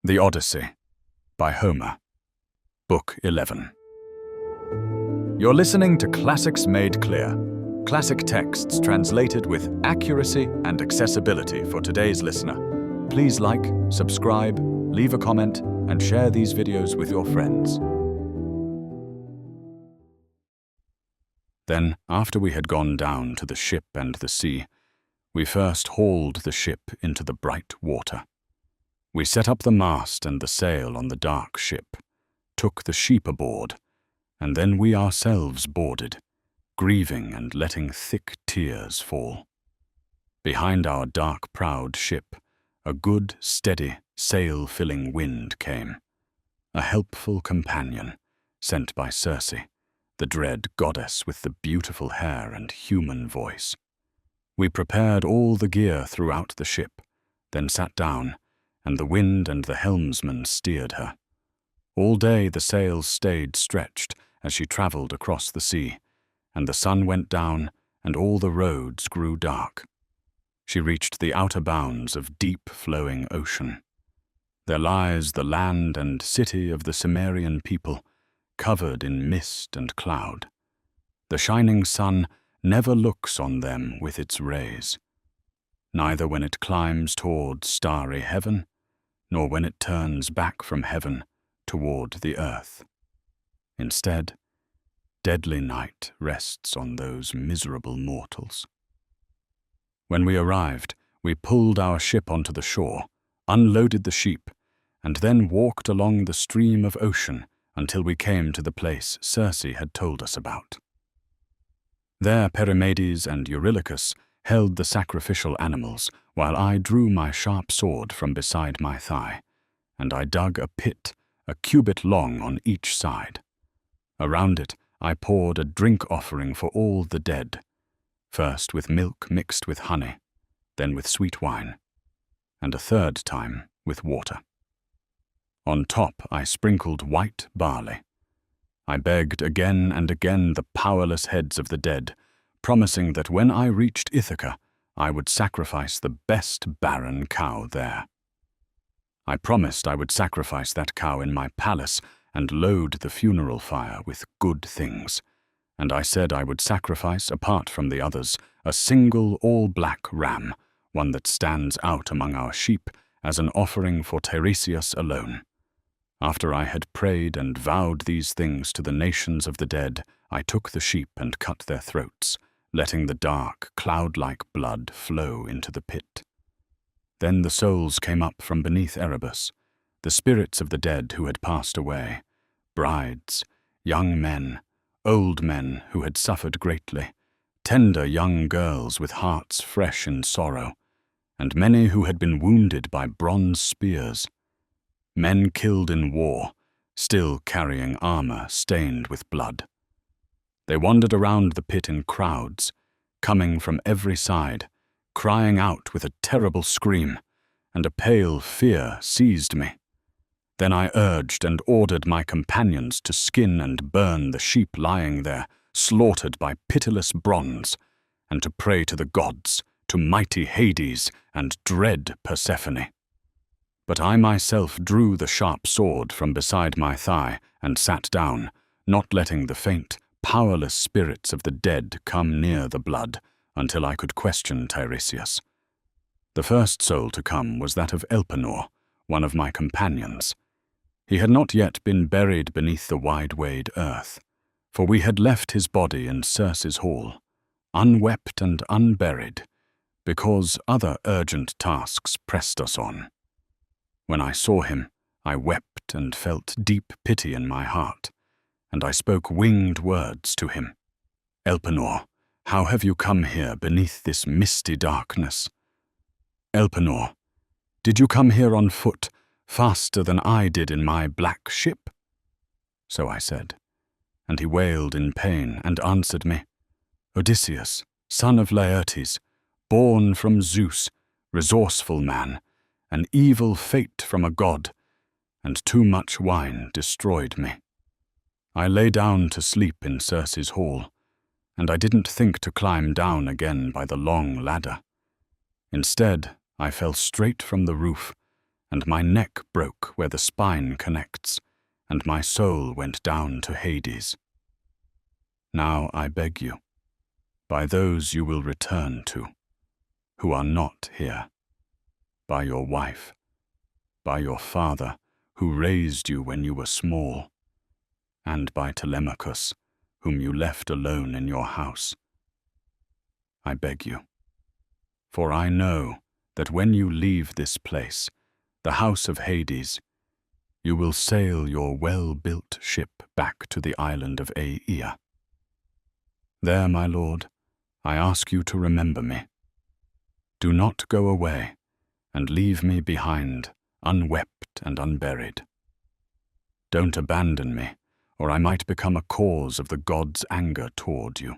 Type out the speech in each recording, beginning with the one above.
The Odyssey by Homer, Book 11. You're listening to Classics Made Clear, classic texts translated with accuracy and accessibility for today's listener. Please like, subscribe, leave a comment, and share these videos with your friends. Then, after we had gone down to the ship and the sea, we first hauled the ship into the bright water. We set up the mast and the sail on the dark ship, took the sheep aboard, and then we ourselves boarded, grieving and letting thick tears fall. Behind our dark-prowed ship, a good, steady, sail-filling wind came, a helpful companion sent by Circe, the dread goddess with the beautiful hair and human voice. We prepared all the gear throughout the ship, then sat down, and the wind and the helmsman steered her. All day the sails stayed stretched as she travelled across the sea, and the sun went down, and all the roads grew dark. She reached the outer bounds of deep-flowing ocean. There lies the land and city of the Cimmerian people, covered in mist and cloud. The shining sun never looks on them with its rays, neither when it climbs toward starry heaven, nor when it turns back from heaven toward the earth. Instead, deadly night rests on those miserable mortals. When we arrived, we pulled our ship onto the shore, unloaded the sheep, and then walked along the stream of ocean until we came to the place Circe had told us about. There Perimedes and Eurylochus held the sacrificial animals, while I drew my sharp sword from beside my thigh, and I dug a pit, a cubit long on each side. Around it I poured a drink offering for all the dead, first with milk mixed with honey, then with sweet wine, and a third time with water. On top I sprinkled white barley. I begged again and again the powerless heads of the dead, promising that when I reached Ithaca, I would sacrifice the best barren cow there. I promised I would sacrifice that cow in my palace and load the funeral fire with good things, and I said I would sacrifice, apart from the others, a single all-black ram, one that stands out among our sheep, as an offering for Tiresias alone. After I had prayed and vowed these things to the nations of the dead, I took the sheep and cut their throats, letting the dark, cloud-like blood flow into the pit. Then the souls came up from beneath Erebus, the spirits of the dead who had passed away, brides, young men, old men who had suffered greatly, tender young girls with hearts fresh in sorrow, and many who had been wounded by bronze spears, men killed in war, still carrying armor stained with blood. They wandered around the pit in crowds, coming from every side, crying out with a terrible scream, and a pale fear seized me. Then I urged and ordered my companions to skin and burn the sheep lying there, slaughtered by pitiless bronze, and to pray to the gods, to mighty Hades and dread Persephone. But I myself drew the sharp sword from beside my thigh and sat down, not letting the faint, powerless spirits of the dead come near the blood until I could question Tiresias. The first soul to come was that of Elpenor, one of my companions. He had not yet been buried beneath the wide-wayed earth, for we had left his body in Circe's hall, unwept and unburied, because other urgent tasks pressed us on. When I saw him, I wept and felt deep pity in my heart, and I spoke winged words to him. Elpenor, how have you come here beneath this misty darkness? Elpenor, did you come here on foot, faster than I did in my black ship? So I said, and he wailed in pain and answered me, Odysseus, son of Laertes, born from Zeus, resourceful man, an evil fate from a god, and too much wine destroyed me. I lay down to sleep in Circe's hall, and I didn't think to climb down again by the long ladder. Instead, I fell straight from the roof and my neck broke where the spine connects, and my soul went down to Hades. Now I beg you, by those you will return to, who are not here, by your wife, by your father, who raised you when you were small, and by Telemachus, whom you left alone in your house. I beg you, for I know that when you leave this place, the house of Hades, you will sail your well-built ship back to the island of Aea. There, my lord, I ask you to remember me. Do not go away and leave me behind, unwept and unburied. Don't abandon me, or I might become a cause of the gods' anger toward you.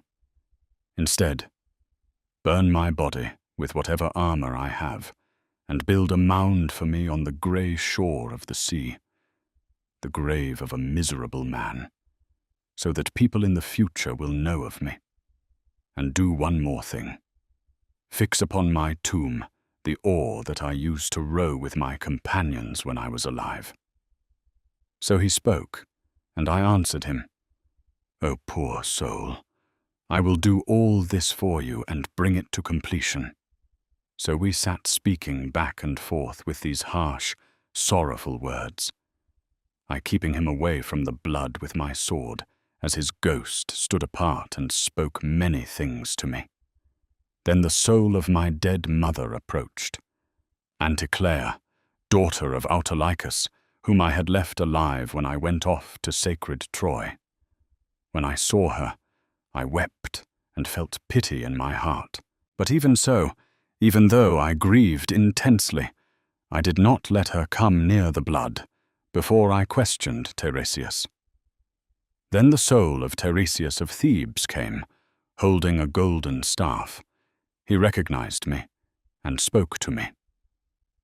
Instead, burn my body with whatever armor I have, and build a mound for me on the grey shore of the sea, the grave of a miserable man, so that people in the future will know of me. And do one more thing. Fix upon my tomb the oar that I used to row with my companions when I was alive. So he spoke, and I answered him, O poor soul, I will do all this for you and bring it to completion. So we sat speaking back and forth with these harsh, sorrowful words, I keeping him away from the blood with my sword, as his ghost stood apart and spoke many things to me. Then the soul of my dead mother approached, Anticlea, daughter of Autolycus, whom I had left alive when I went off to sacred Troy. When I saw her, I wept and felt pity in my heart. But even so, even though I grieved intensely, I did not let her come near the blood before I questioned Tiresias. Then the soul of Tiresias of Thebes came, holding a golden staff. He recognized me and spoke to me.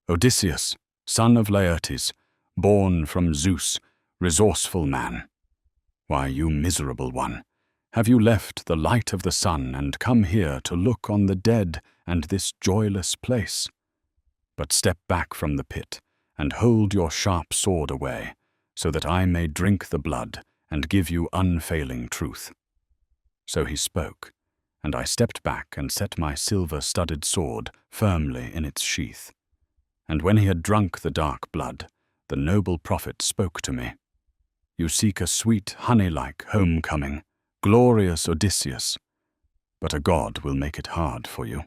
Odysseus, son of Laertes, born from Zeus, resourceful man. Why, you miserable one, have you left the light of the sun and come here to look on the dead and this joyless place? But step back from the pit and hold your sharp sword away, so that I may drink the blood and give you unfailing truth. So he spoke, and I stepped back and set my silver-studded sword firmly in its sheath. And when he had drunk the dark blood, the noble prophet spoke to me. You seek a sweet, honey-like homecoming, glorious Odysseus, but a god will make it hard for you.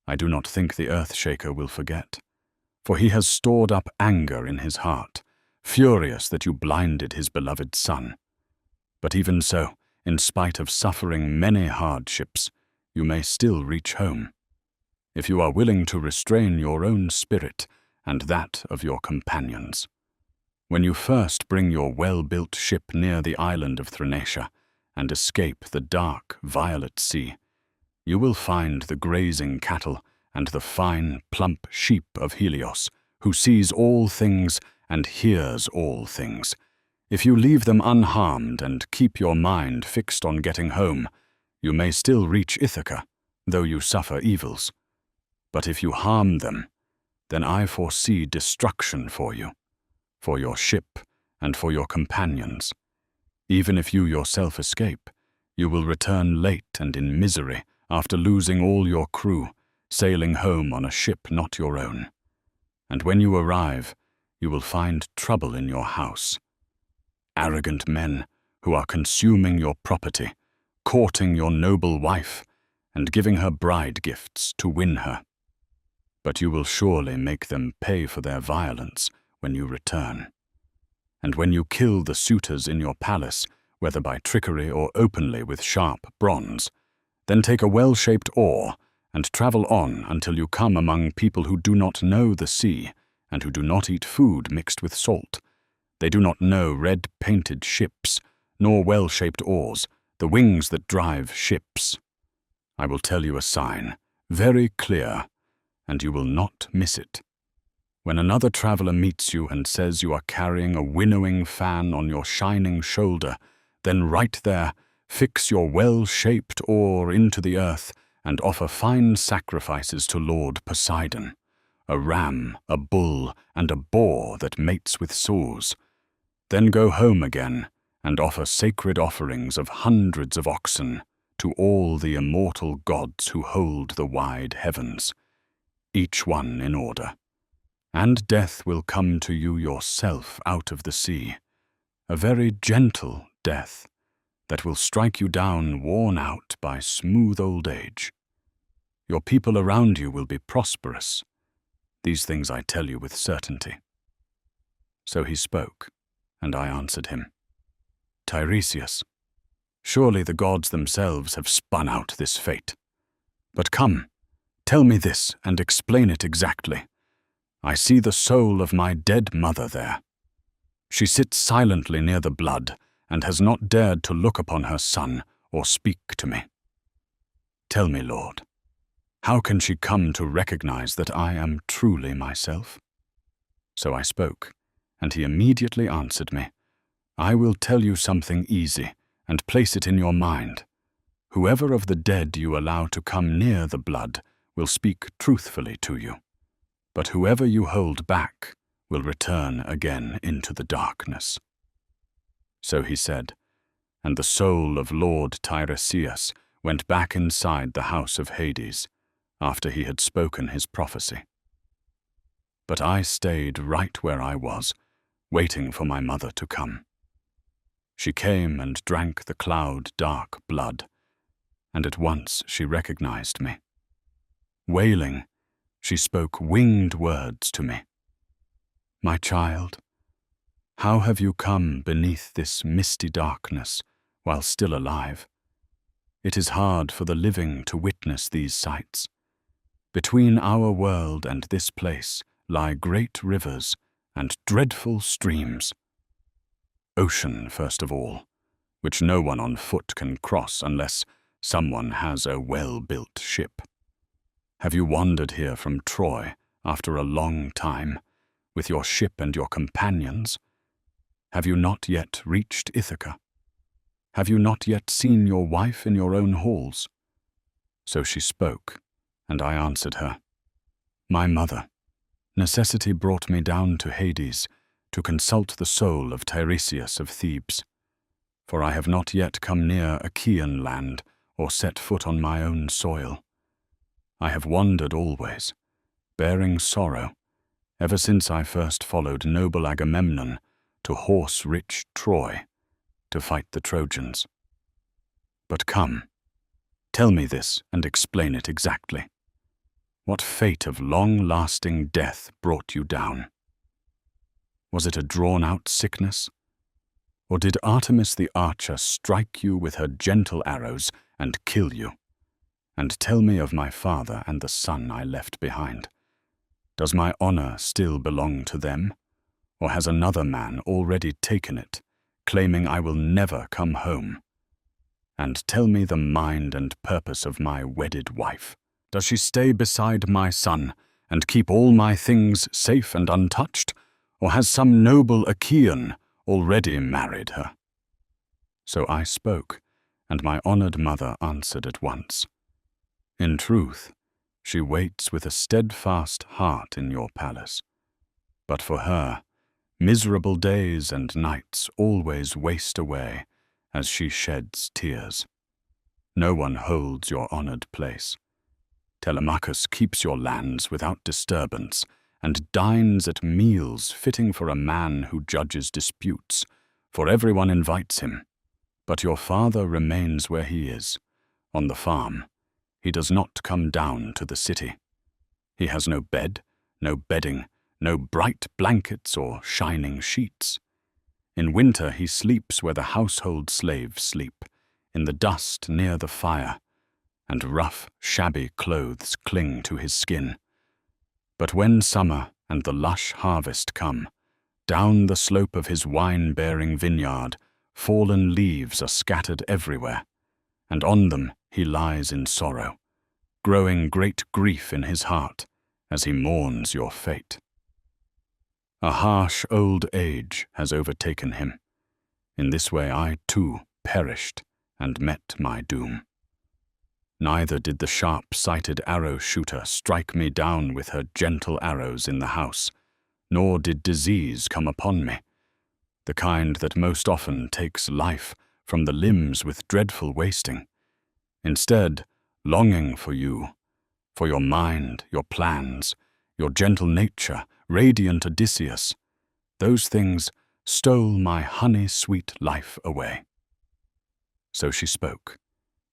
I do not think the Earthshaker will forget, for he has stored up anger in his heart, furious that you blinded his beloved son. But even so, in spite of suffering many hardships, you may still reach home, if you are willing to restrain your own spirit and that of your companions. When you first bring your well-built ship near the island of Thrinacia and escape the dark, violet sea, you will find the grazing cattle and the fine, plump sheep of Helios, who sees all things and hears all things. If you leave them unharmed and keep your mind fixed on getting home, you may still reach Ithaca, though you suffer evils. But if you harm them, then I foresee destruction for you, for your ship and for your companions. Even if you yourself escape, you will return late and in misery after losing all your crew, sailing home on a ship not your own. And when you arrive, you will find trouble in your house. Arrogant men who are consuming your property, courting your noble wife, and giving her bride gifts to win her. But you will surely make them pay for their violence when you return. And when you kill the suitors in your palace, whether by trickery or openly with sharp bronze, then take a well-shaped oar and travel on until you come among people who do not know the sea and who do not eat food mixed with salt. They do not know red-painted ships, nor well-shaped oars, the wings that drive ships. I will tell you a sign, very clear, and you will not miss it. When another traveler meets you and says you are carrying a winnowing fan on your shining shoulder, then right there, fix your well-shaped oar into the earth and offer fine sacrifices to Lord Poseidon, a ram, a bull, and a boar that mates with sows. Then go home again, and offer sacred offerings of hundreds of oxen to all the immortal gods who hold the wide heavens, each one in order. And death will come to you yourself out of the sea, a very gentle death that will strike you down worn out by smooth old age. Your people around you will be prosperous. These things I tell you with certainty." So he spoke, and I answered him, "Tiresias, surely the gods themselves have spun out this fate. But come, tell me this and explain it exactly. I see the soul of my dead mother there. She sits silently near the blood and has not dared to look upon her son or speak to me. Tell me, Lord, how can she come to recognize that I am truly myself?" So I spoke, and he immediately answered me, "I will tell you something easy and place it in your mind. Whoever of the dead you allow to come near the blood will speak truthfully to you, but whoever you hold back will return again into the darkness." So he said, and the soul of Lord Tiresias went back inside the house of Hades after he had spoken his prophecy. But I stayed right where I was, waiting for my mother to come. She came and drank the cloud-dark blood, and at once she recognized me. Wailing, she spoke winged words to me. "My child, how have you come beneath this misty darkness while still alive? It is hard for the living to witness these sights. Between our world and this place lie great rivers and dreadful streams. Ocean, first of all, which no one on foot can cross unless someone has a well-built ship. Have you wandered here from Troy after a long time, with your ship and your companions? Have you not yet reached Ithaca? Have you not yet seen your wife in your own halls?" So she spoke, and I answered her, "My mother, necessity brought me down to Hades to consult the soul of Tiresias of Thebes, for I have not yet come near Achaean land or set foot on my own soil. I have wandered always, bearing sorrow, ever since I first followed noble Agamemnon to horse-rich Troy to fight the Trojans. But come, tell me this and explain it exactly. What fate of long-lasting death brought you down? Was it a drawn-out sickness? Or did Artemis the archer strike you with her gentle arrows and kill you? And tell me of my father and the son I left behind. Does my honor still belong to them? Or has another man already taken it, claiming I will never come home? And tell me the mind and purpose of my wedded wife. Does she stay beside my son and keep all my things safe and untouched? Or has some noble Achaean already married her?" So I spoke, and my honored mother answered at once, "In truth, she waits with a steadfast heart in your palace. But for her, miserable days and nights always waste away as she sheds tears. No one holds your honored place. Telemachus keeps your lands without disturbance and dines at meals fitting for a man who judges disputes, for everyone invites him. But your father remains where he is, on the farm. He does not come down to the city. He has no bed, no bedding, no bright blankets or shining sheets. In winter he sleeps where the household slaves sleep, in the dust near the fire, and rough, shabby clothes cling to his skin. But when summer and the lush harvest come, down the slope of his wine-bearing vineyard, fallen leaves are scattered everywhere, and on them he lies in sorrow, growing great grief in his heart as he mourns your fate. A harsh old age has overtaken him. In this way I, too, perished and met my doom. Neither did the sharp-sighted arrow-shooter strike me down with her gentle arrows in the house, nor did disease come upon me, the kind that most often takes life from the limbs with dreadful wasting. Instead, longing for you, for your mind, your plans, your gentle nature, radiant Odysseus, those things stole my honey-sweet life away. So she spoke,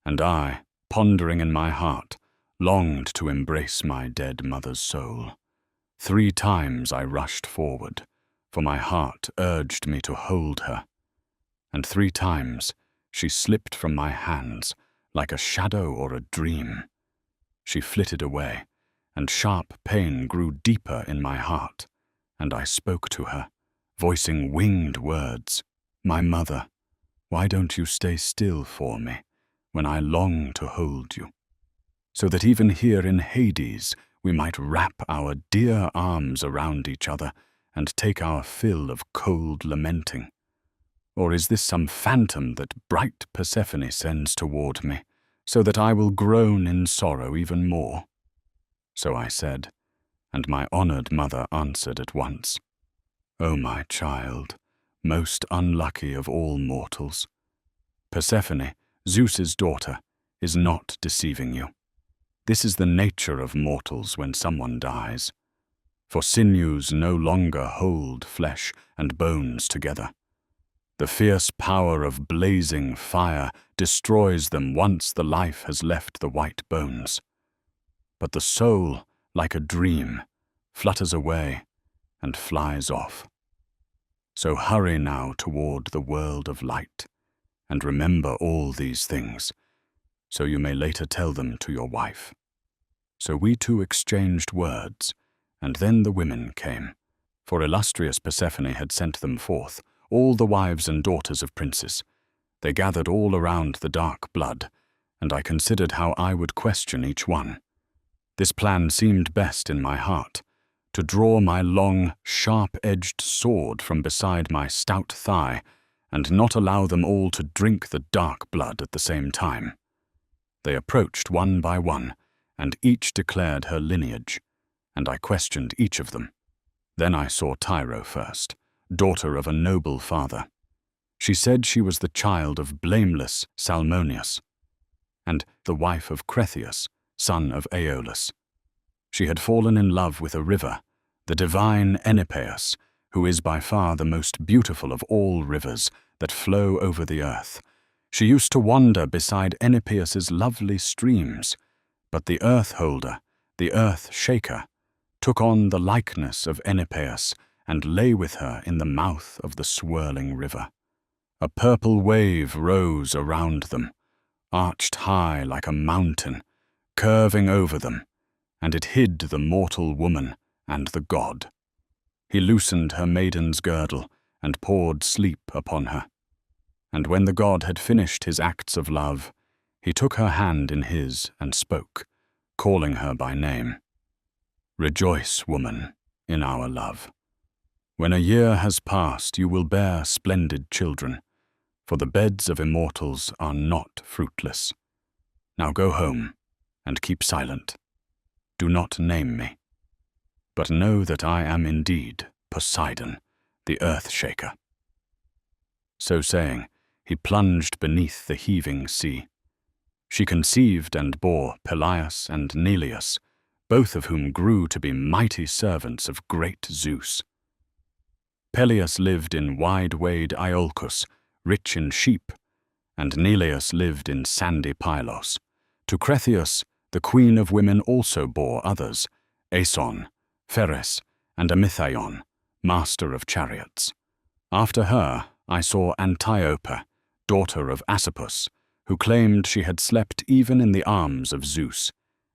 and I, pondering in my heart, longed to embrace my dead mother's soul. 3 times I rushed forward, for my heart urged me to hold her, and 3 times she slipped from my hands like a shadow or a dream. She flitted away, and sharp pain grew deeper in my heart, and I spoke to her, voicing winged words. My mother, why don't you stay still for me when I long to hold you, so that even here in Hades we might wrap our dear arms around each other and take our fill of cold lamenting? Or is this some phantom that bright Persephone sends toward me, so that I will groan in sorrow even more? So I said, and my honored mother answered at once, O my child, most unlucky of all mortals, Persephone, Zeus's daughter, is not deceiving you. This is the nature of mortals when someone dies, for sinews no longer hold flesh and bones together. The fierce power of blazing fire destroys them once the life has left the white bones. But the soul, like a dream, flutters away and flies off. So hurry now toward the world of light, and remember all these things, so you may later tell them to your wife. So we two exchanged words, and then the women came, for illustrious Persephone had sent them forth, all the wives and daughters of princes. They gathered all around the dark blood, and I considered how I would question each one. This plan seemed best in my heart, to draw my long, sharp-edged sword from beside my stout thigh, and not allow them all to drink the dark blood at the same time. They approached one by one, and each declared her lineage, and I questioned each of them. Then I saw Tyro first, daughter of a noble father. She said she was the child of blameless Salmoneus, and the wife of Cretheus, son of Aeolus. She had fallen in love with a river, the divine Enipeus, who is by far the most beautiful of all rivers that flow over the earth. She used to wander beside Enipeus's lovely streams, but the earth-holder, the earth-shaker, took on the likeness of Enipeus and lay with her in the mouth of the swirling river. A purple wave rose around them, arched high like a mountain, curving over them, and it hid the mortal woman and the god. He loosened her maiden's girdle and poured sleep upon her. And when the god had finished his acts of love, he took her hand in his and spoke, calling her by name. Rejoice, woman, in our love. When a year has passed, you will bear splendid children, for the beds of immortals are not fruitless. Now go home and keep silent. Do not name me, but know that I am indeed Poseidon, the earth-shaker. So saying, he plunged beneath the heaving sea. She conceived and bore Peleius and Neleus, both of whom grew to be mighty servants of great Zeus. Peleus lived in wide-wayed Iolcus, rich in sheep, and Neleus lived in sandy Pylos. To Cretheus, the queen of women also bore others, Aeson, Pheres, and Amythaon, master of chariots. After her, I saw Antiope, daughter of Asopus, who claimed she had slept even in the arms of Zeus,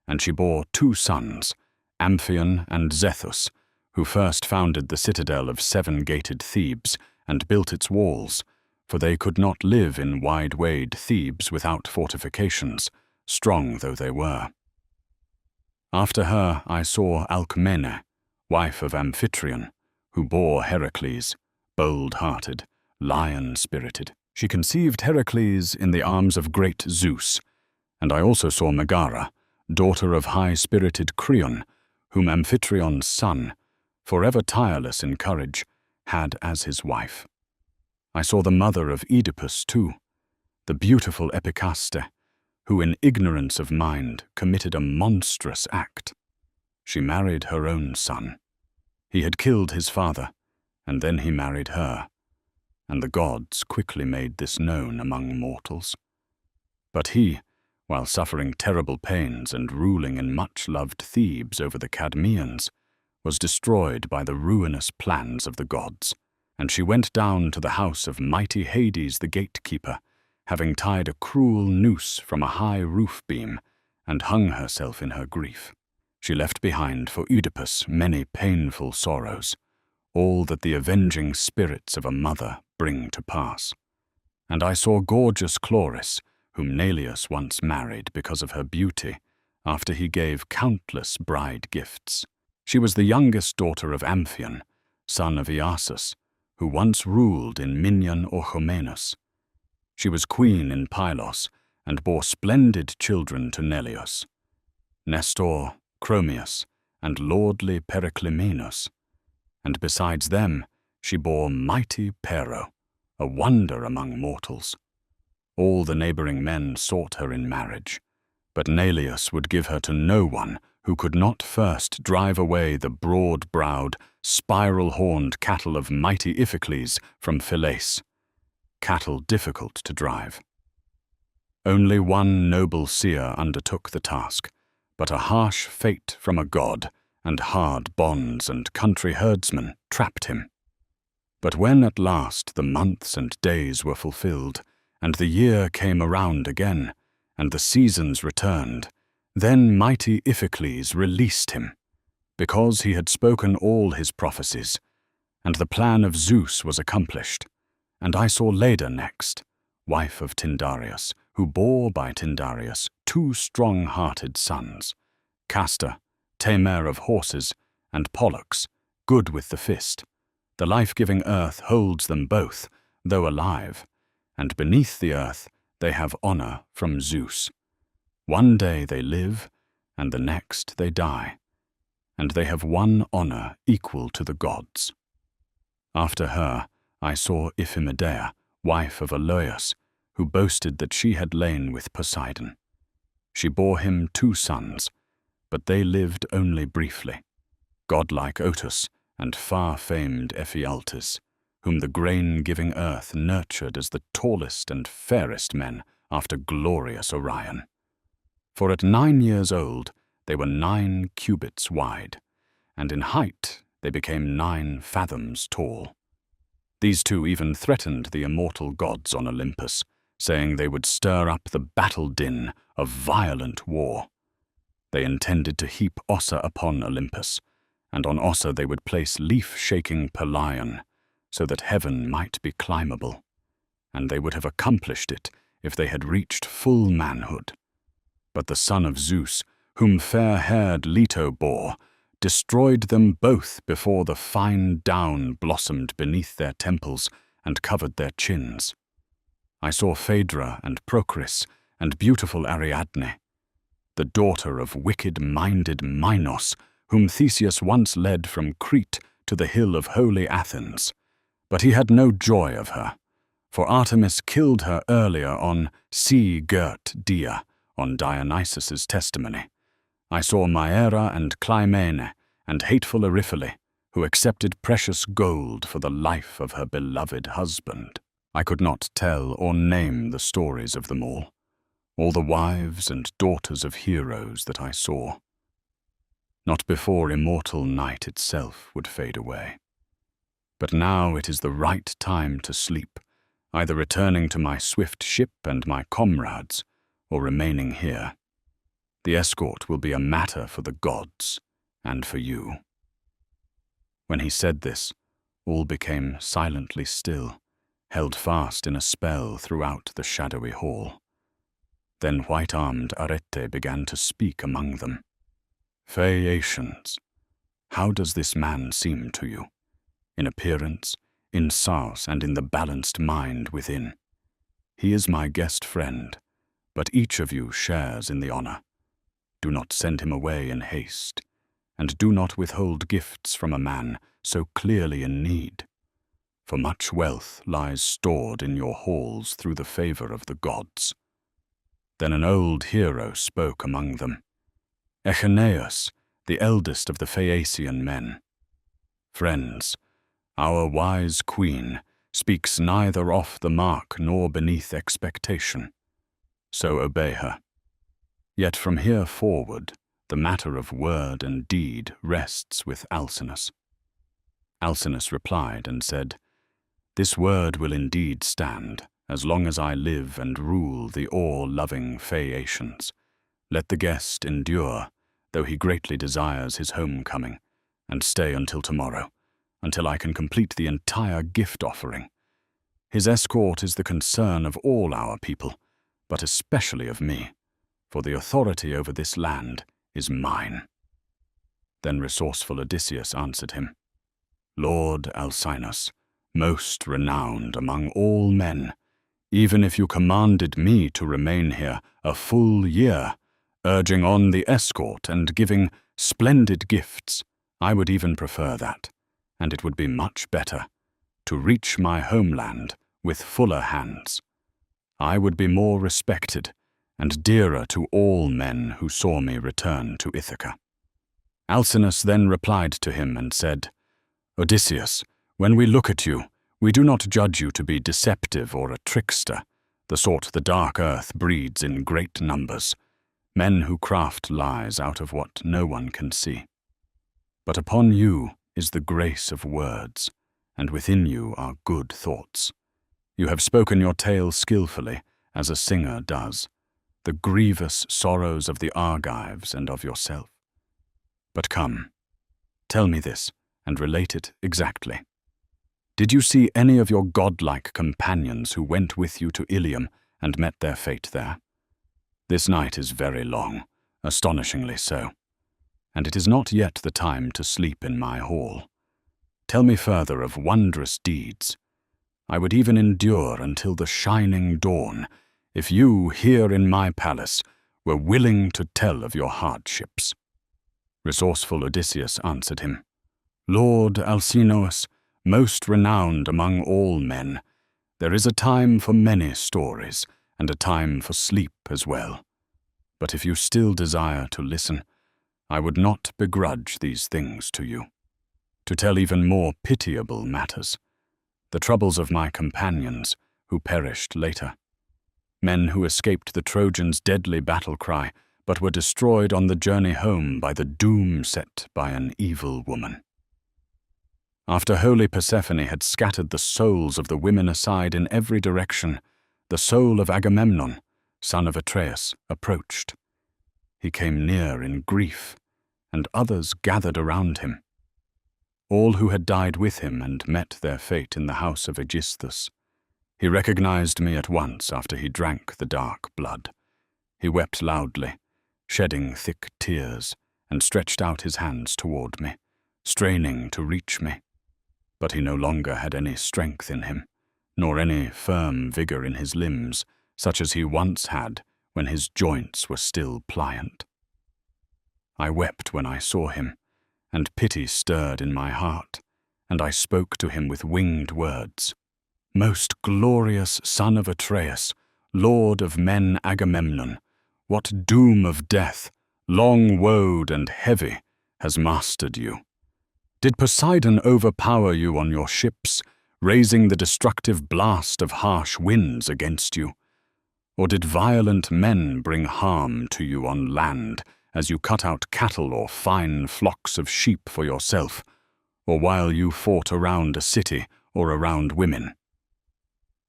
and she bore 2 sons, Amphion and Zethus, who first founded the citadel of 7-gated Thebes and built its walls, for they could not live in wide-wayed Thebes without fortifications, strong though they were. After her I saw Alcmene, wife of Amphitryon, who bore Heracles, bold-hearted, lion-spirited. She conceived Heracles in the arms of great Zeus, And I also saw Megara, daughter of high-spirited Creon, whom Amphitryon's son, forever tireless in courage, had as his wife. I saw the mother of Oedipus too, the beautiful Epicaste, who in ignorance of mind committed a monstrous act. She married her own son. He had killed his father, and then he married her, and the gods quickly made this known among mortals. But he, while suffering terrible pains and ruling in much-loved Thebes over the Cadmeans, was destroyed by the ruinous plans of the gods, and she went down to the house of mighty Hades the gatekeeper, having tied a cruel noose from a high roof beam, and hung herself in her grief. She left behind for Oedipus many painful sorrows, all that the avenging spirits of a mother bring to pass. And I saw gorgeous Chloris, whom Neleus once married because of her beauty, after he gave countless bride gifts. She was the youngest daughter of Amphion, son of Iasus, who once ruled in Minion Orchomenus. She was queen in Pylos, and bore splendid children to Neleus, Nestor, Chromius, and lordly Periclymenus. And besides them, she bore mighty Pero, a wonder among mortals. All the neighboring men sought her in marriage, but Neleus would give her to no one who could not first drive away the broad-browed, spiral-horned cattle of mighty Iphicles from Phylace, cattle difficult to drive. Only one noble seer undertook the task, but a harsh fate from a god and hard bonds and country herdsmen trapped him. But when at last the months and days were fulfilled, and the year came around again, and the seasons returned, then mighty Iphicles released him, because he had spoken all his prophecies, and the plan of Zeus was accomplished. And I saw Leda next, wife of Tyndareus, who bore by Tyndareus 2 strong-hearted sons, Castor, tamer of horses, and Pollux, good with the fist. The life-giving earth holds them both, though alive, and beneath the earth they have honor from Zeus. One day they live, and the next they die, and they have won honor equal to the gods. After her I saw Iphimedea, wife of Aloeus, who boasted that she had lain with Poseidon. She bore him 2 sons, but they lived only briefly, godlike Otus and far-famed Ephialtes, whom the grain-giving earth nurtured as the tallest and fairest men after glorious Orion. For at 9 years old they were 9 cubits wide, and in height they became 9 fathoms tall. These 2 even threatened the immortal gods on Olympus, saying they would stir up the battle-din of violent war. They intended to heap Ossa upon Olympus, and on Ossa they would place leaf-shaking Pelion, so that heaven might be climbable, and they would have accomplished it if they had reached full manhood. But the son of Zeus, whom fair-haired Leto bore, destroyed them both before the fine down blossomed beneath their temples and covered their chins. I saw Phaedra and Procris and beautiful Ariadne, the daughter of wicked-minded Minos, whom Theseus once led from Crete to the hill of holy Athens. But he had no joy of her, for Artemis killed her earlier on sea-girt Dia, on Dionysus's testimony. I saw Maera and Clymene and hateful Eriphyle, who accepted precious gold for the life of her beloved husband. I could not tell or name the stories of them all the wives and daughters of heroes that I saw. Not before immortal night itself would fade away. But now it is the right time to sleep, either returning to my swift ship and my comrades, or remaining here. The escort will be a matter for the gods and for you." When he said this, all became silently still, held fast in a spell throughout the shadowy hall. Then white-armed Arete began to speak among them. "Phaeacians, how does this man seem to you? In appearance, in source, and in the balanced mind within. He is my guest friend, but each of you shares in the honor. Do not send him away in haste, and do not withhold gifts from a man so clearly in need. For much wealth lies stored in your halls through the favor of the gods." Then an old hero spoke among them, Echeneus, the eldest of the Phaeacian men. "Friends, our wise queen speaks neither off the mark nor beneath expectation, so obey her. Yet from here forward, the matter of word and deed rests with Alcinous." Alcinous replied and said, "This word will indeed stand, as long as I live and rule the awe-loving Phaeacians. Let the guest endure, though he greatly desires his homecoming, and stay until tomorrow, until I can complete the entire gift offering. His escort is the concern of all our people, but especially of me, for the authority over this land is mine." Then resourceful Odysseus answered him, "Lord Alcinous, most renowned among all men, even if you commanded me to remain here a full year, urging on the escort and giving splendid gifts, I would even prefer that, and it would be much better to reach my homeland with fuller hands. I would be more respected and dearer to all men who saw me return to Ithaca." Alcinous then replied to him and said, "Odysseus, when we look at you, we do not judge you to be deceptive or a trickster, the sort the dark earth breeds in great numbers, men who craft lies out of what no one can see. But upon you is the grace of words, and within you are good thoughts. You have spoken your tale skillfully, as a singer does, the grievous sorrows of the Argives and of yourself. But come, tell me this, and relate it exactly. Did you see any of your godlike companions who went with you to Ilium and met their fate there? This night is very long, astonishingly so, and it is not yet the time to sleep in my hall. Tell me further of wondrous deeds. I would even endure until the shining dawn, if you here in my palace were willing to tell of your hardships." Resourceful Odysseus answered him, "Lord Alcinous, most renowned among all men, there is a time for many stories, and a time for sleep as well. But if you still desire to listen, I would not begrudge these things to you. To tell even more pitiable matters, the troubles of my companions who perished later, men who escaped the Trojans' deadly battle cry, but were destroyed on the journey home by the doom set by an evil woman. After holy Persephone had scattered the souls of the women aside in every direction, the soul of Agamemnon, son of Atreus, approached. He came near in grief, and others gathered around him. All who had died with him and met their fate in the house of Aegisthus. He recognized me at once after he drank the dark blood. He wept loudly, shedding thick tears, and stretched out his hands toward me, straining to reach me. But he no longer had any strength in him, nor any firm vigor in his limbs, such as he once had when his joints were still pliant. I wept when I saw him, and pity stirred in my heart, and I spoke to him with winged words. "Most glorious son of Atreus, lord of men Agamemnon, what doom of death, long-woed and heavy, has mastered you? Did Poseidon overpower you on your ships, raising the destructive blast of harsh winds against you? Or did violent men bring harm to you on land, as you cut out cattle or fine flocks of sheep for yourself, or while you fought around a city or around women?"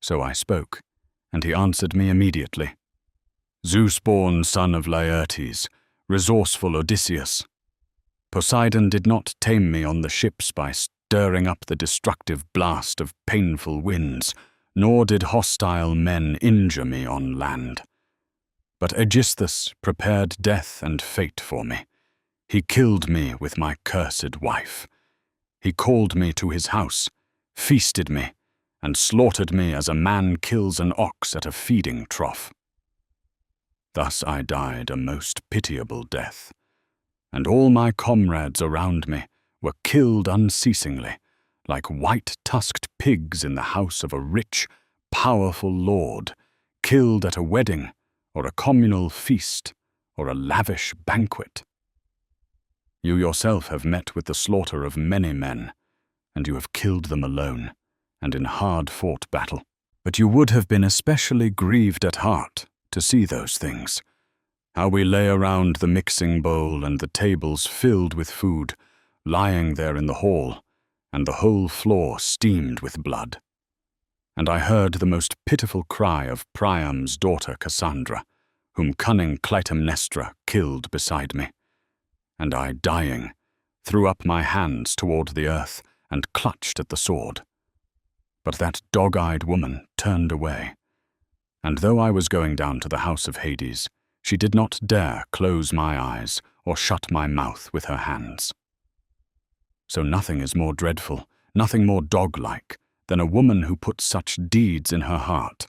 So I spoke, and he answered me immediately. "Zeus-born son of Laertes, resourceful Odysseus, Poseidon did not tame me on the ships by stirring up the destructive blast of painful winds, nor did hostile men injure me on land. But Aegisthus prepared death and fate for me. He killed me with my cursed wife. He called me to his house, feasted me, and slaughtered me as a man kills an ox at a feeding trough. Thus I died a most pitiable death, and all my comrades around me were killed unceasingly, like white-tusked pigs in the house of a rich, powerful lord, killed at a wedding, or a communal feast, or a lavish banquet. You yourself have met with the slaughter of many men, and you have killed them alone, and in hard-fought battle. But you would have been especially grieved at heart to see those things, how we lay around the mixing bowl and the tables filled with food, lying there in the hall, and the whole floor steamed with blood. And I heard the most pitiful cry of Priam's daughter Cassandra, whom cunning Clytemnestra killed beside me. And I, dying, threw up my hands toward the earth and clutched at the sword. But that dog-eyed woman turned away, and though I was going down to the house of Hades, she did not dare close my eyes or shut my mouth with her hands. So nothing is more dreadful, nothing more dog-like, than a woman who puts such deeds in her heart,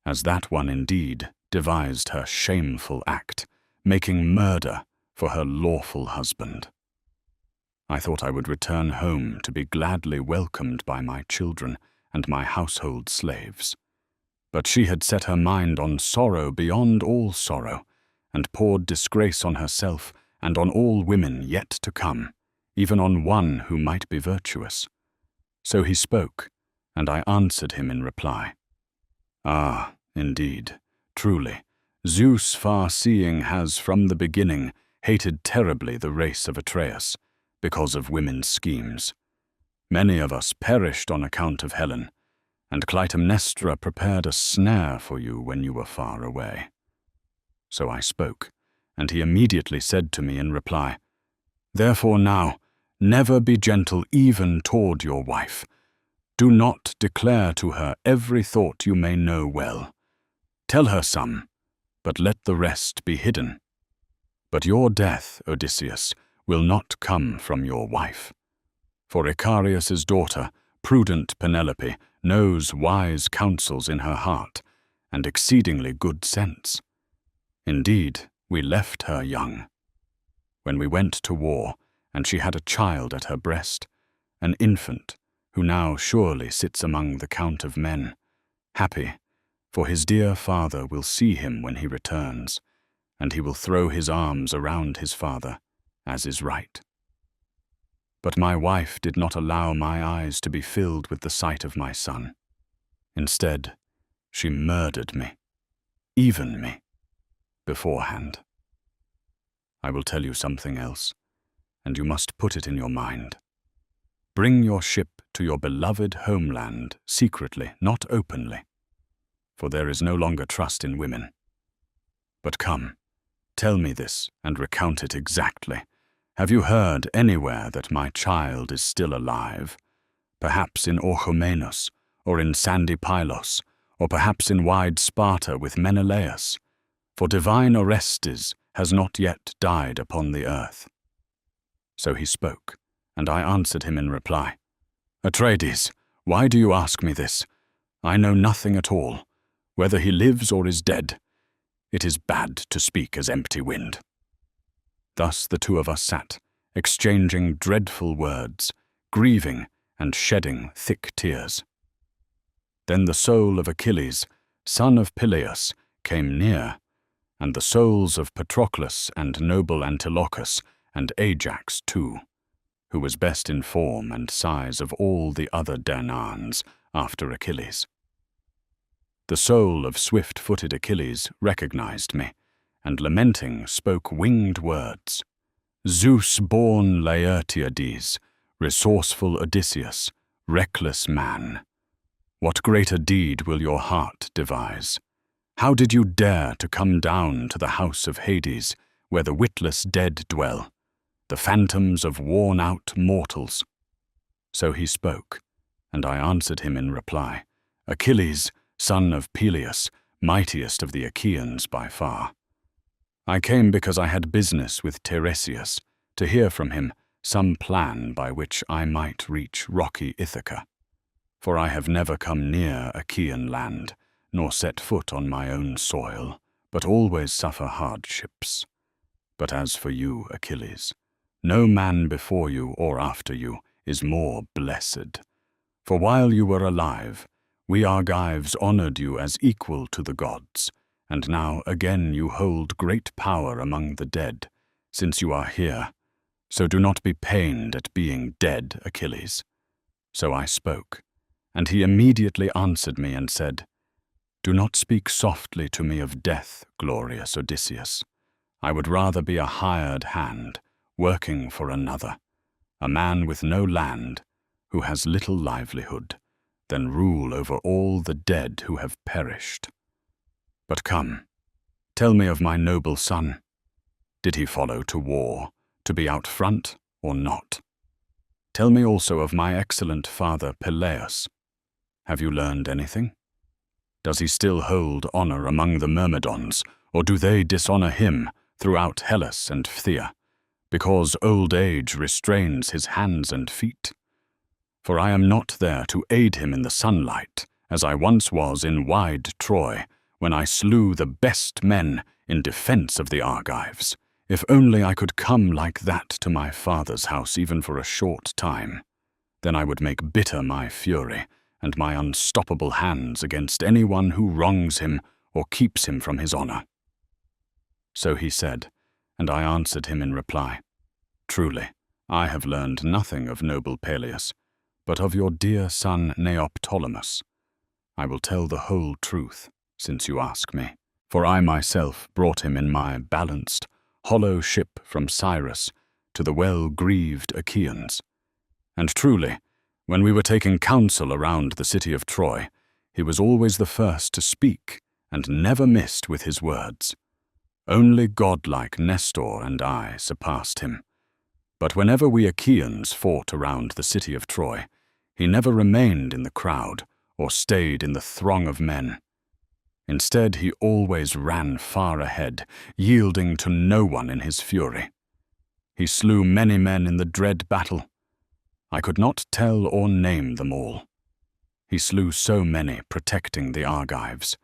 as that one indeed devised her shameful act, making murder for her lawful husband. I thought I would return home to be gladly welcomed by my children and my household slaves. But she had set her mind on sorrow beyond all sorrow, and poured disgrace on herself and on all women yet to come, even on one who might be virtuous. So he spoke, and I answered him in reply. Ah, indeed, truly, Zeus far-seeing has from the beginning hated terribly the race of Atreus, because of women's schemes. Many of us perished on account of Helen, and Clytemnestra prepared a snare for you when you were far away. So I spoke, and he immediately said to me in reply, Therefore now, never be gentle even toward your wife. Do not declare to her every thought you may know well. Tell her some, but let the rest be hidden. But your death, Odysseus, will not come from your wife. For Icarius's daughter, prudent Penelope, knows wise counsels in her heart, and exceedingly good sense. Indeed, we left her young. When we went to war, and she had a child at her breast, an infant, who now surely sits among the count of men, happy, for his dear father will see him when he returns, and he will throw his arms around his father, as is right. But my wife did not allow my eyes to be filled with the sight of my son. Instead, she murdered me, even me, beforehand. I will tell you something else, and you must put it in your mind. Bring your ship to your beloved homeland secretly, not openly, for there is no longer trust in women. But come, tell me this and recount it exactly. Have you heard anywhere that my child is still alive? Perhaps in Orchomenus, or in sandy Pylos, or perhaps in wide Sparta with Menelaus? For divine Orestes has not yet died upon the earth. So he spoke, and I answered him in reply, Atreides, why do you ask me this? I know nothing at all, whether he lives or is dead. It is bad to speak as empty wind. Thus the two of us sat, exchanging dreadful words, grieving and shedding thick tears. Then the soul of Achilles, son of Peleus, came near, and the souls of Patroclus and noble Antilochus, and Ajax too, who was best in form and size of all the other Danaans after Achilles. The soul of swift-footed Achilles recognized me, and lamenting spoke winged words. Zeus-born Laertiades, resourceful Odysseus, reckless man, what greater deed will your heart devise? How did you dare to come down to the house of Hades, where the witless dead dwell, the phantoms of worn-out mortals? So he spoke, and I answered him in reply, Achilles, son of Peleus, mightiest of the Achaeans by far. I came because I had business with Tiresias, to hear from him some plan by which I might reach rocky Ithaca. For I have never come near Achaean land, nor set foot on my own soil, but always suffer hardships. But as for you, Achilles, no man before you or after you is more blessed. For while you were alive, we Argives honored you as equal to the gods, and now again you hold great power among the dead, since you are here. So do not be pained at being dead, Achilles. So I spoke, and he immediately answered me and said, Do not speak softly to me of death, glorious Odysseus. I would rather be a hired hand, working for another, a man with no land, who has little livelihood, than rule over all the dead who have perished. But come, tell me of my noble son. Did he follow to war, to be out front or not? Tell me also of my excellent father Perilous. Have you learned anything? Does he still hold honor among the Myrmidons, or do they dishonor him throughout Hellas and Phthia, because old age restrains his hands and feet? For I am not there to aid him in the sunlight, as I once was in wide Troy, when I slew the best men in defense of the Argives. If only I could come like that to my father's house even for a short time, then I would make bitter my fury and my unstoppable hands against anyone who wrongs him or keeps him from his honor. So he said, and I answered him in reply, Truly, I have learned nothing of noble Perilous, but of your dear son Neoptolemus. I will tell the whole truth, since you ask me, for I myself brought him in my balanced, hollow ship from Cyrus to the well-grieved Achaeans. And truly, when we were taking counsel around the city of Troy, he was always the first to speak and never missed with his words. Only godlike Nestor and I surpassed him. But whenever we Achaeans fought around the city of Troy, he never remained in the crowd or stayed in the throng of men. Instead, he always ran far ahead, yielding to no one in his fury. He slew many men in the dread battle. I could not tell or name them all. He slew so many protecting the Argives.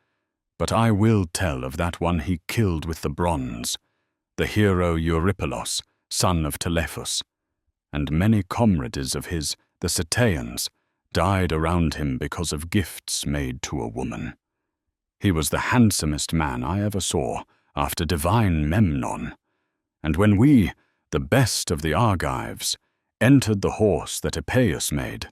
But I will tell of that one he killed with the bronze, the hero Eurypylos, son of Telephus, and many comrades of his, the Ceteians, died around him because of gifts made to a woman. He was the handsomest man I ever saw, after divine Memnon. And when we, the best of the Argives, entered the horse that Epeius made,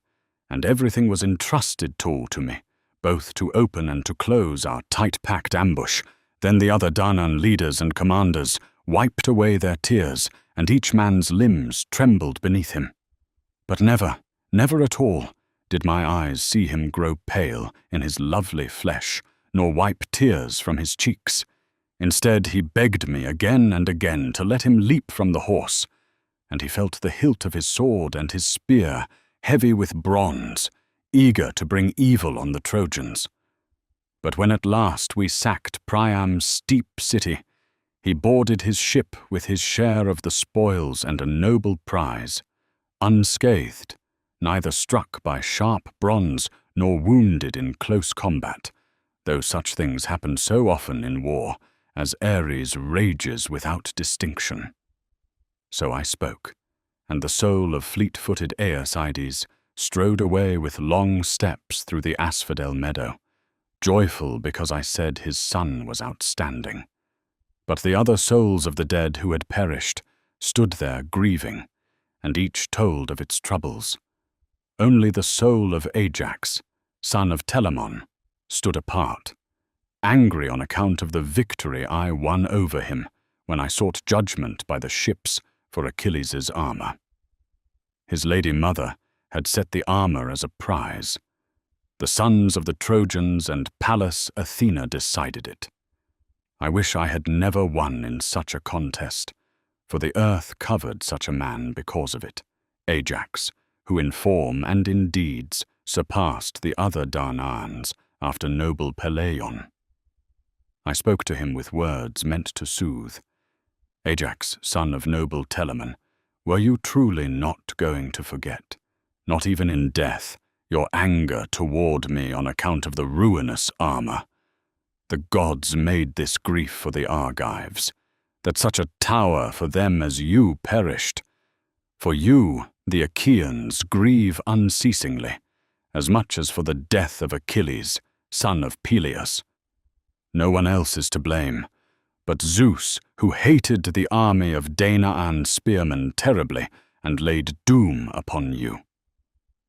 and everything was entrusted to me, both to open and to close our tight-packed ambush, then the other Danaan leaders and commanders wiped away their tears, and each man's limbs trembled beneath him. But never, never at all, did my eyes see him grow pale in his lovely flesh, nor wipe tears from his cheeks. Instead, he begged me again and again to let him leap from the horse, and he felt the hilt of his sword and his spear heavy with bronze, eager to bring evil on the Trojans. But when at last we sacked Priam's steep city, he boarded his ship with his share of the spoils and a noble prize, unscathed, neither struck by sharp bronze nor wounded in close combat, though such things happen so often in war, as Ares rages without distinction. So I spoke, and the soul of fleet-footed Aeacides strode away with long steps through the asphodel meadow, joyful because I said his son was outstanding. But the other souls of the dead who had perished stood there grieving, and each told of its troubles. Only the soul of Ajax, son of Telamon, stood apart, angry on account of the victory I won over him when I sought judgment by the ships for Achilles' armor. His lady mother had set the armor as a prize. The sons of the Trojans and Pallas Athena decided it. I wish I had never won in such a contest, for the earth covered such a man because of it, Ajax, who in form and in deeds surpassed the other Danaans after noble Peleion. I spoke to him with words meant to soothe. Ajax, son of noble Telamon, were you truly not going to forget, not even in death, your anger toward me on account of the ruinous armor? The gods made this grief for the Argives, that such a tower for them as you perished. For you, the Achaeans, grieve unceasingly, as much as for the death of Achilles, son of Peleus. No one else is to blame, but Zeus, who hated the army of Danaan spearmen terribly, and laid doom upon you.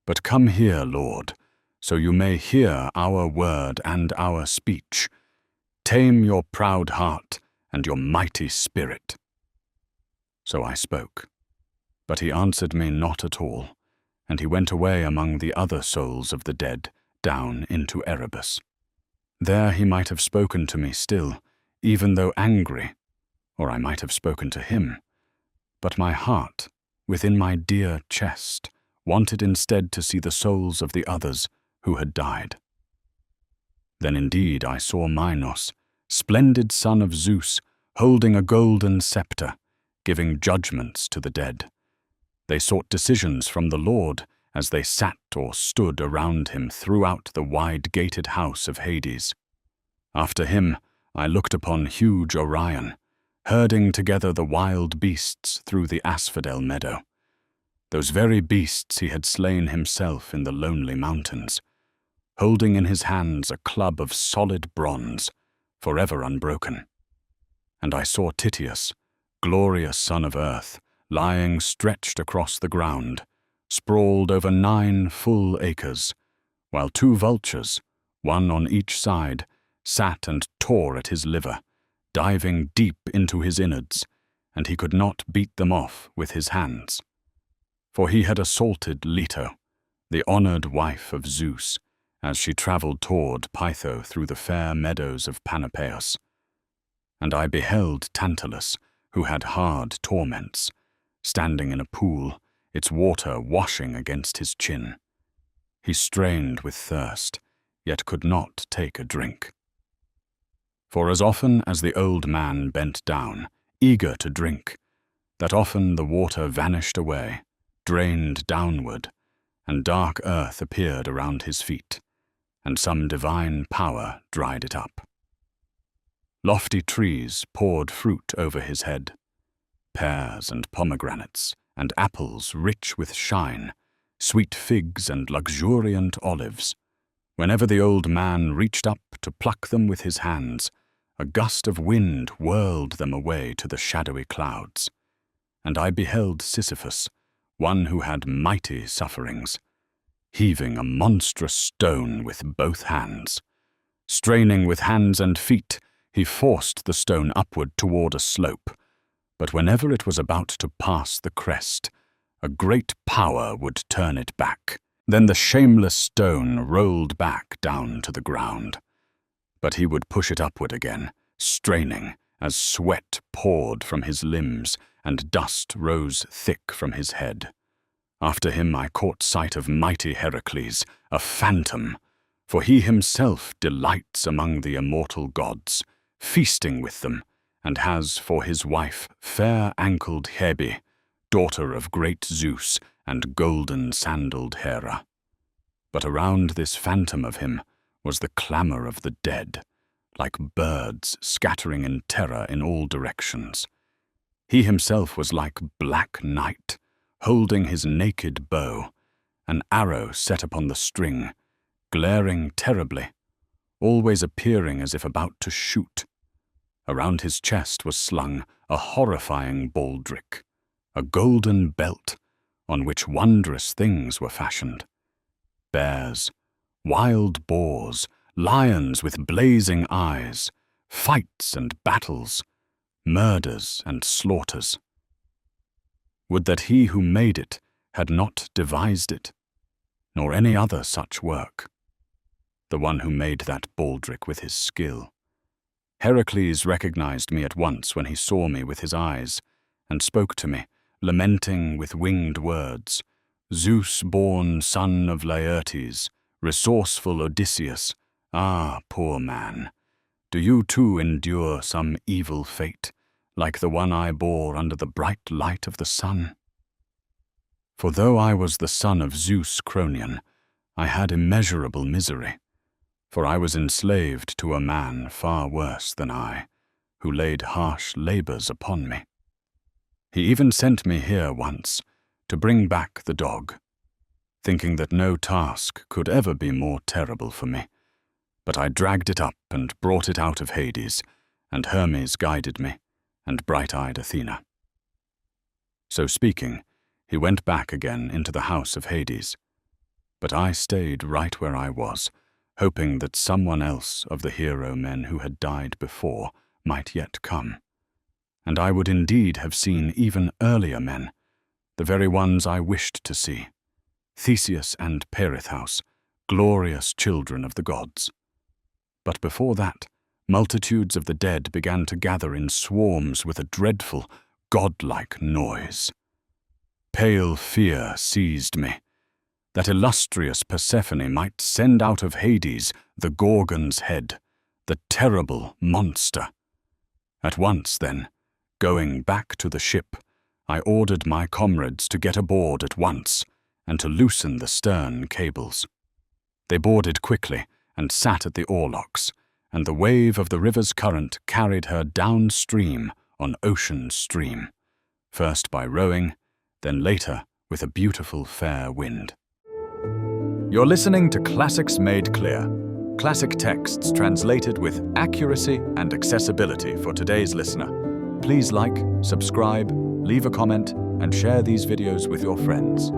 But come here, Lord, so you may hear our word and our speech. Tame your proud heart and your mighty spirit. So I spoke, but he answered me not at all, and he went away among the other souls of the dead, down into Erebus. There he might have spoken to me still, even though angry, or I might have spoken to him, but my heart, within my dear chest, wanted instead to see the souls of the others who had died. Then indeed I saw Minos, splendid son of Zeus, holding a golden scepter, giving judgments to the dead. They sought decisions from the Lord as they sat or stood around him throughout the wide-gated house of Hades. After him I looked upon huge Orion, herding together the wild beasts through the asphodel meadow. Those very beasts he had slain himself in the lonely mountains, holding in his hands a club of solid bronze, forever unbroken. And I saw Tityus, glorious son of earth, lying stretched across the ground, sprawled over 9 full acres, while 2 vultures, one on each side, sat and tore at his liver, diving deep into his innards, and he could not beat them off with his hands. For he had assaulted Leto, the honored wife of Zeus, as she traveled toward Pytho through the fair meadows of Panopeus. And I beheld Tantalus, who had hard torments, standing in a pool, its water washing against his chin. He strained with thirst, yet could not take a drink. For as often as the old man bent down, eager to drink, that often the water vanished away, drained downward, and dark earth appeared around his feet, and some divine power dried it up. Lofty trees poured fruit over his head, pears and pomegranates, and apples rich with shine, sweet figs and luxuriant olives. Whenever the old man reached up to pluck them with his hands, a gust of wind whirled them away to the shadowy clouds. And I beheld Sisyphus, one who had mighty sufferings, heaving a monstrous stone with both hands. Straining with hands and feet, he forced the stone upward toward a slope, but whenever it was about to pass the crest, a great power would turn it back. Then the shameless stone rolled back down to the ground. But he would push it upward again, straining, as sweat poured from his limbs and dust rose thick from his head. After him I caught sight of mighty Heracles, a phantom, for he himself delights among the immortal gods, feasting with them, and has for his wife fair-ankled Hebe, daughter of great Zeus and golden-sandaled Hera. But around this phantom of him was the clamor of the dead, like birds scattering in terror in all directions. He himself was like black night, holding his naked bow, an arrow set upon the string, glaring terribly, always appearing as if about to shoot. Around his chest was slung a horrifying baldric, a golden belt on which wondrous things were fashioned. Bears, wild boars, lions with blazing eyes, fights and battles, murders and slaughters. Would that he who made it had not devised it, nor any other such work, the one who made that baldric with his skill. Heracles recognized me at once when he saw me with his eyes, and spoke to me, lamenting with winged words, Zeus-born son of Laertes, resourceful Odysseus, ah, poor man, do you too endure some evil fate, like the one I bore under the bright light of the sun? For though I was the son of Zeus Cronion, I had immeasurable misery, for I was enslaved to a man far worse than I, who laid harsh labors upon me. He even sent me here once to bring back the dog, thinking that no task could ever be more terrible for me. But I dragged it up and brought it out of Hades, and Hermes guided me, and bright-eyed Athena. So speaking, he went back again into the house of Hades. But I stayed right where I was, hoping that someone else of the hero men who had died before might yet come. And I would indeed have seen even earlier men, the very ones I wished to see, Theseus and Perithous, glorious children of the gods. But before that, multitudes of the dead began to gather in swarms with a dreadful, godlike noise. Pale fear seized me, that illustrious Persephone might send out of Hades the Gorgon's head, the terrible monster. At once, then, going back to the ship, I ordered my comrades to get aboard at once and to loosen the stern cables. They boarded quickly and sat at the oarlocks, and the wave of the river's current carried her downstream on ocean stream, first by rowing, then later with a beautiful fair wind. You're listening to Classics Made Clear, classic texts translated with accuracy and accessibility for today's listener. Please like, subscribe, leave a comment, and share these videos with your friends.